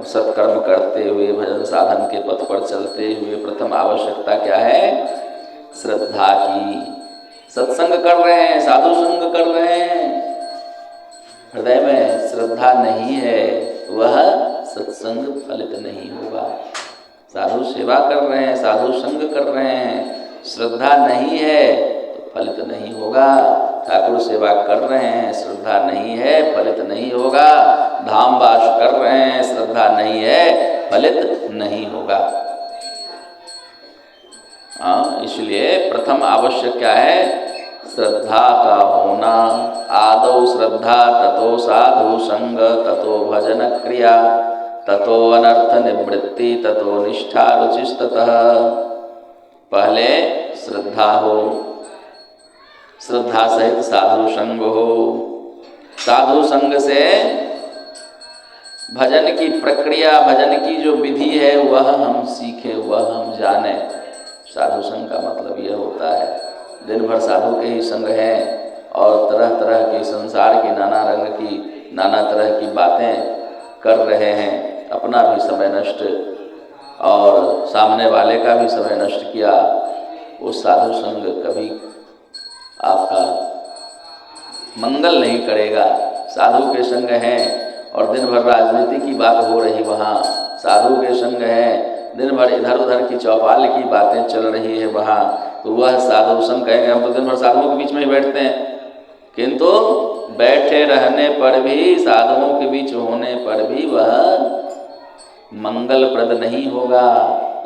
सत्कर्म करते हुए, भजन साधन के पथ पर चलते हुए प्रथम आवश्यकता क्या है? श्रद्धा की। सत्संग कर रहे हैं, साधु संग कर रहे हैं, हृदय में श्रद्धा नहीं है, वह सत्संग फलित नहीं होगा। साधु सेवा कर रहे हैं, साधु संग कर रहे हैं, श्रद्धा नहीं है तो फलित नहीं होगा। ठाकुर सेवा कर रहे हैं, श्रद्धा नहीं है, फलित नहीं होगा। धाम वास कर रहे हैं, श्रद्धा नहीं है, फलित नहीं होगा। इसलिए प्रथम आवश्यक क्या है? श्रद्धा का होना। आदौ श्रद्धा, ततो साधु संग, ततो भजन क्रिया, ततो अनर्थ निवृत्ति, ततो निष्ठा रुचिस्ततः। पहले श्रद्धा हो, श्रद्धा सहित साधु संग हो, साधु संग से भजन की प्रक्रिया, भजन की जो विधि है वह हम सीखें, वह हम जाने। साधु संग का मतलब यह होता है, दिन भर साधु के ही संग हैं और तरह तरह की संसार की नाना रंग की, नाना तरह की बातें कर रहे हैं, अपना भी समय नष्ट और सामने वाले का भी समय नष्ट किया। वो साधु संग कभी आपका मंगल नहीं करेगा। साधु के संग हैं और दिन भर राजनीति की बात हो रही, वहाँ साधु के संग हैं, दिन भर इधर उधर की चौपाल की बातें चल रही है वहाँ, तो वह साधु संग कहेंगे। हम तो दिन भर साधुओं के बीच में ही बैठते हैं, किंतु बैठे रहने पर भी, साधुओं के बीच होने पर भी वह मंगलप्रद नहीं होगा।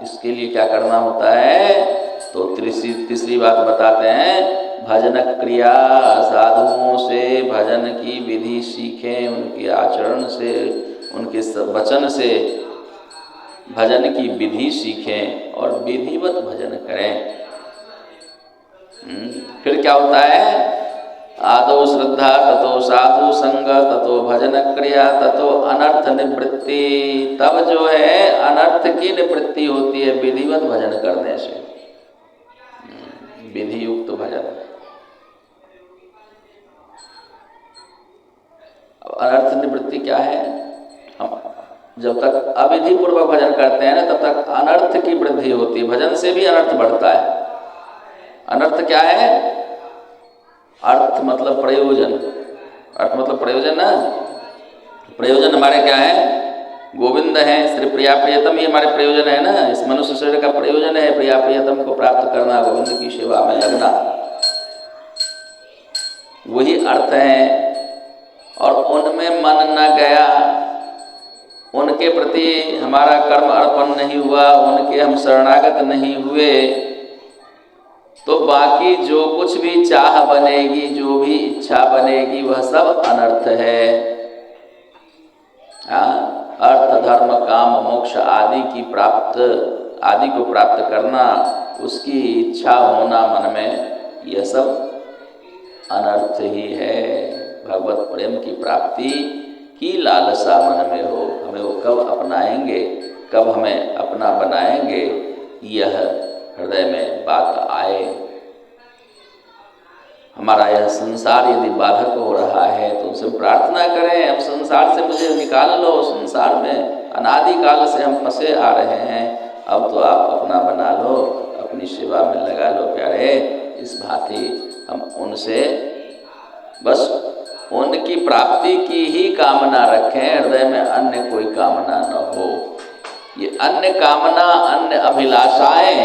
इसके लिए क्या करना होता है? तो तीसरी बात बताते हैं, भजन क्रिया। साधुओं से भजन की विधि सीखें, उनके आचरण से, उनके वचन से भजन की विधि सीखें और विधिवत भजन करें। फिर क्या होता है? आदौ श्रद्धा, ततो साधु संग, ततो भजन क्रिया, ततो अनर्थ निवृत्ति। तब जो है अनर्थ की निवृत्ति होती है विधिवत भजन करने से, विधि युक्त भजन। अब अनर्थ निवृत्ति क्या है? हम जब तक अविधि पूर्वक भजन करते हैं ना, तब तक अनर्थ की वृद्धि होती है, भजन से भी अनर्थ बढ़ता है। अनर्थ क्या है? अर्थ मतलब प्रयोजन, अर्थ मतलब प्रयोजन ना। प्रयोजन हमारे क्या है? गोविंद हैं, श्री प्रिया प्रियतम, ये हमारे प्रयोजन है ना। इस मनुष्य शरीर का प्रयोजन है प्रिया प्रियतम को प्राप्त करना, गोविंद की सेवा में लगना, वही अर्थ है। और उनमें मन न गया, उनके प्रति हमारा कर्म अर्पण नहीं हुआ, उनके हम शरणागत नहीं हुए, तो बाकी जो कुछ भी चाह बनेगी, जो भी इच्छा बनेगी, वह सब अनर्थ है। अर्थ धर्म काम मोक्ष आदि को प्राप्त करना, उसकी इच्छा होना मन में, यह सब अनर्थ ही है। भगवत प्रेम की प्राप्ति की लालसा मन में हो, हमें वो कब अपनाएंगे, कब हमें अपना बनाएंगे, यह हृदय में बात आए। हमारा यह संसार यदि बाधक हो रहा है तो उनसे प्रार्थना करें, अब संसार से मुझे निकाल लो, संसार में अनादि काल से हम फंसे आ रहे हैं, अब तो आप अपना बना लो, अपनी सेवा में लगा लो प्यारे। इस भांति हम उनसे बस उनकी प्राप्ति की ही कामना रखें, हृदय में अन्य कोई कामना न हो। ये अन्य कामना, अन्य अभिलाषाएं,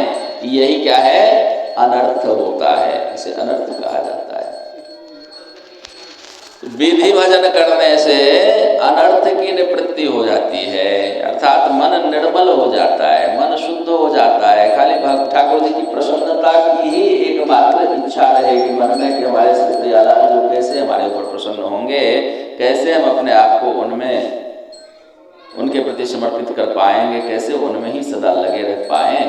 यही क्या है? अनर्थ होता है, इसे अनर्थ कहा जाता है। विधि भजन करने से अनर्थ की निवृत्ति हो जाती है, अर्थात मन निर्मल हो जाता है, मन शुद्ध हो जाता है। खाली भक्त ठाकुर जी की प्रसन्नता की ही एकमात्र इच्छा रहेगी मन में कि हमारे श्री प्रियालाल जो कैसे हमारे ऊपर प्रसन्न होंगे, कैसे हम अपने आप को उनमें, उनके प्रति समर्पित कर पाएंगे, कैसे उनमें ही सदा लगे रह पाएं,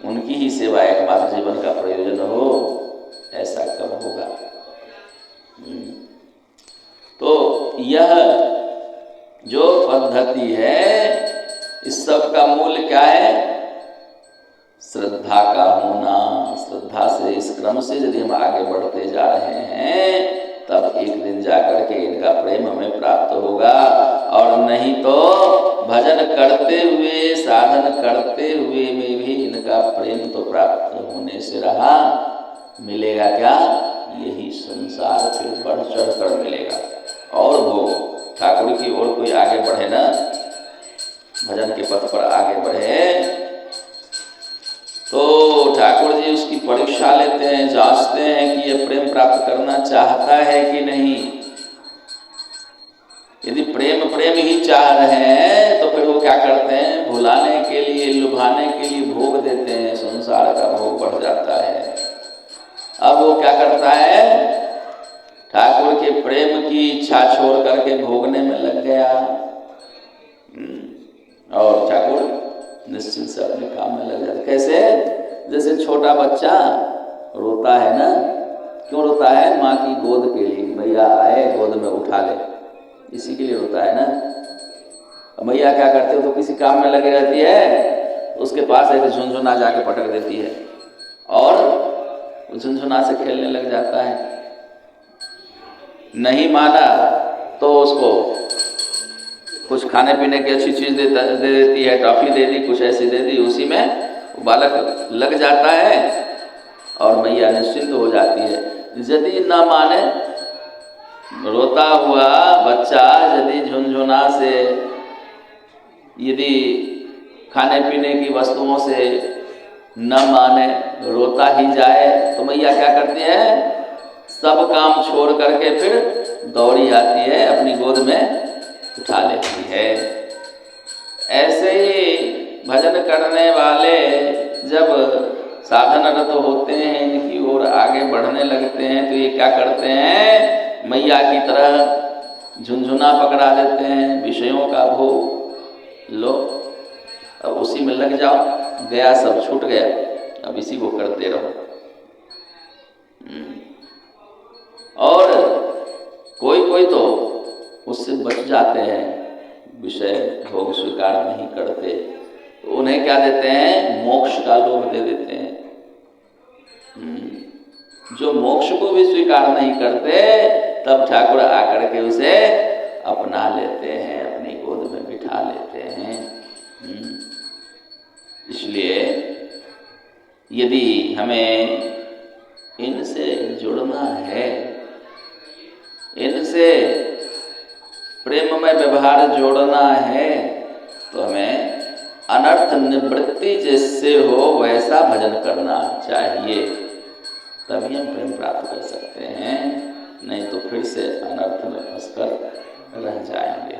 उनकी ही सेवा एकमात्र जीवन का प्रयोजन हो। ऐसा कब होगा? तो यह जो पद्धति है, इस सब का मूल क्या है? श्रद्धा का होना। श्रद्धा से, इस क्रम से यदि हम आगे बढ़ते जा रहे हैं तब एक दिन जाकर के इनका प्रेम हमें प्राप्त होगा। और नहीं तो भजन करते हुए, साधन करते हुए में भी इनका प्रेम तो प्राप्त होने से रहा, मिलेगा क्या? यही संसार फिर बढ़ चढ़ कर मिलेगा। और वो ठाकुर की ओर कोई आगे बढ़े ना, भजन के पथ पर आगे बढ़े, तो ठाकुर जी उसकी परीक्षा लेते हैं, जांचते हैं कि ये प्रेम प्राप्त करना चाहता है कि नहीं। यदि प्रेम ही चाह रहे हैं तो फिर वो क्या करते हैं? भुलाने के लिए, लुभाने के लिए भोग देते हैं, संसार का भोग बढ़ जाता है। अब वो क्या करता है? ठाकुर के प्रेम की इच्छा छोड़ करके भोगने में लग गया। और ठाकुर निश्चिंत से अपने काम में लग जाता। कैसे? जैसे छोटा बच्चा रोता है ना, क्यों रोता है? माँ की गोद के लिए, भैया आए गोद में उठा ले, इसी के लिए रोता है ना। मैया क्या करते हो? तो किसी काम में लगी रहती है, उसके पास एक झुनझुना जाके पटक देती है और झुनझुना से खेलने लग जाता है। नहीं माना तो उसको कुछ खाने पीने की अच्छी चीज़ दे देती है, टॉफ़ी दे दी, कुछ ऐसी दे दी, उसी में बालक लग जाता है और मैया निश्चिंत हो जाती है। यदि न माने, रोता हुआ बच्चा यदि झुनझुना से, यदि खाने पीने की वस्तुओं से न माने, रोता ही जाए, तो मैया क्या करती है? सब काम छोड़ करके फिर दौड़ी आती है, अपनी गोद में उठा लेती है। ऐसे ही भजन करने वाले जब साधनरत होते हैं, इनकी ओर आगे बढ़ने लगते हैं, तो ये क्या करते हैं? मैया की तरह झुनझुना पकड़ा देते हैं, विषयों का भोग लो, अब उसी में लग जाओ, गया सब छूट गया, अब इसी को करते रहो। और कोई तो उससे बच जाते हैं, विषय भोग स्वीकार नहीं करते, तो उन्हें क्या देते हैं? मोक्ष का लोभ दे देते हैं। जो मोक्ष को भी स्वीकार नहीं करते, तब ठाकुर आकर के उसे अपना लेते हैं, अपनी गोद में बिठा लेते हैं। इसलिए यदि हमें इनसे जुड़ना है, इनसे प्रेममय व्यवहार जोड़ना है, तो हमें अनर्थ निवृत्ति जिससे हो वैसा भजन करना चाहिए, तभी हम प्रेम प्राप्त कर सकते हैं। नहीं तो फिर से अनर्थ में फंसकर रह जाएंगे।